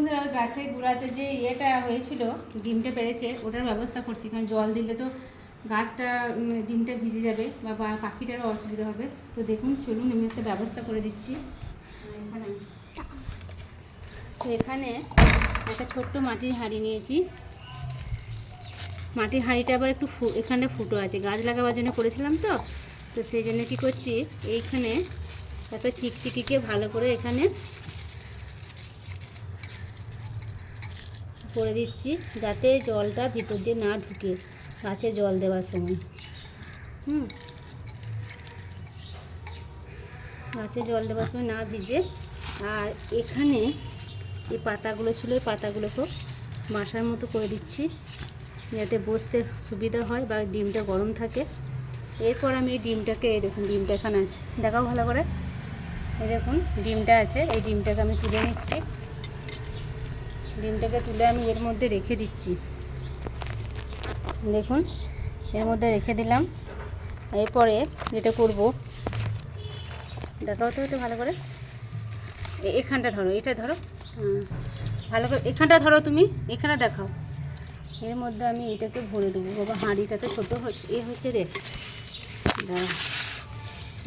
বন্ধুরা ওই গাছের গোড়াতে যে ইয়েটা হয়েছিল, ডিমটা পেরেছে, ওটার ব্যবস্থা করছি। কারণ জল দিলে তো গাছটা ডিমটা ভিজে যাবে বা পাখিটারও অসুবিধা হবে। তো দেখুন, চলুন আমি একটা ব্যবস্থা করে দিচ্ছি। এখানে একটা ছোট্ট মাটির হাঁড়ি নিয়েছি। মাটির হাঁড়িটা আবার একটু এখানে ফুটো আছে, গাছ লাগাবার জন্য করেছিলাম তো। তো সেই জন্য কী করছি, এইখানে একটা চিকচিকিকে ভালো করে এখানে করে দিচ্ছি, যাতে জলটা ভিতর দিয়ে না ঢুকে গাছে জল দেওয়ার সময়। গাছে জল দেওয়ার সময় না ভিজে। আর এখানে এই পাতাগুলো ছিল, এই পাতাগুলোকেও বাসার মতো করে দিচ্ছি, যাতে বসতে সুবিধা হয় বা ডিমটা গরম থাকে। এরপর আমি এই ডিমটাকে, এই দেখুন ডিমটা এখানে আছে, দেখাও ভালো করে। এই দেখুন ডিমটা আছে, এই ডিমটাকে আমি তুলে নিচ্ছি। ডিমটাকে তুলে আমি এর মধ্যে রেখে দিচ্ছি। দেখুন এর মধ্যে রেখে দিলাম। এরপরে যেটা করব, দেখাও তো এটা ভালো করে। এখানটা ধরো, এটা ধরো, ভালো করে এখানটা ধরো, তুমি এখানে দেখাও। এর মধ্যে আমি এটাকে ভরে দেবো। বাবা হাঁড়িটা তো ছোটো হচ্ছে, এ হচ্ছে রে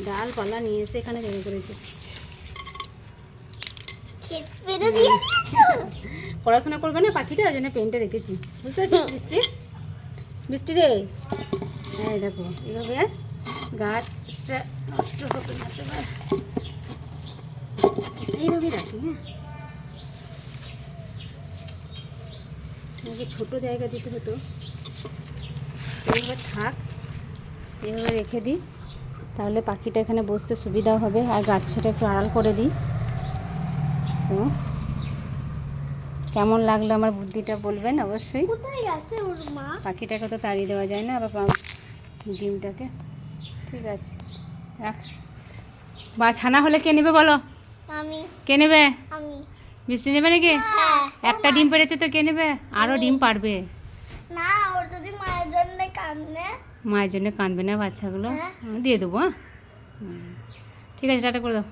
ডালপালা নিয়ে এসে এখানে জড়ো করেছে। পড়াশোনা করবে না পাখিটা, ওই জন্য পেনটা রেখেছি, বুঝতে পারছিস? বৃষ্টি বৃষ্টি রে, হ্যাঁ দেখো এভাবে গাছটা নষ্ট হবে না তোমার, এইভাবেই রাখি। হ্যাঁ, তোমাকে ছোটো জায়গা দিতে হতো, এইভাবে থাক, এইভাবে রেখে দিই, তাহলে পাখিটা এখানে বসতে সুবিধা হবে। আর গাছটা একটু আড়াল করে দিই। তো কেমন লাগলো আমার বুদ্ধিটা বলবেন অবশ্যই। পাখিটাকে তো তাড়িয়ে দেওয়া যায় না, আবার ডিমটাকে। ঠিক আছে, রাখছি। বা ছানা হলে কে নেবে বলো? আমি। কে নেবে? আমি। বৃষ্টি নেবে নাকি? একটা ডিম পেড়েছে তো কে নেবে? আরও ডিম পারবে না। ওর যদি মায়ের জন্য কাঁদবে, মায়ের জন্য কাঁদবে না বাচ্চাগুলো, দিয়ে দেবো। হ্যাঁ, ঠিক আছে, টাটা করে দাও।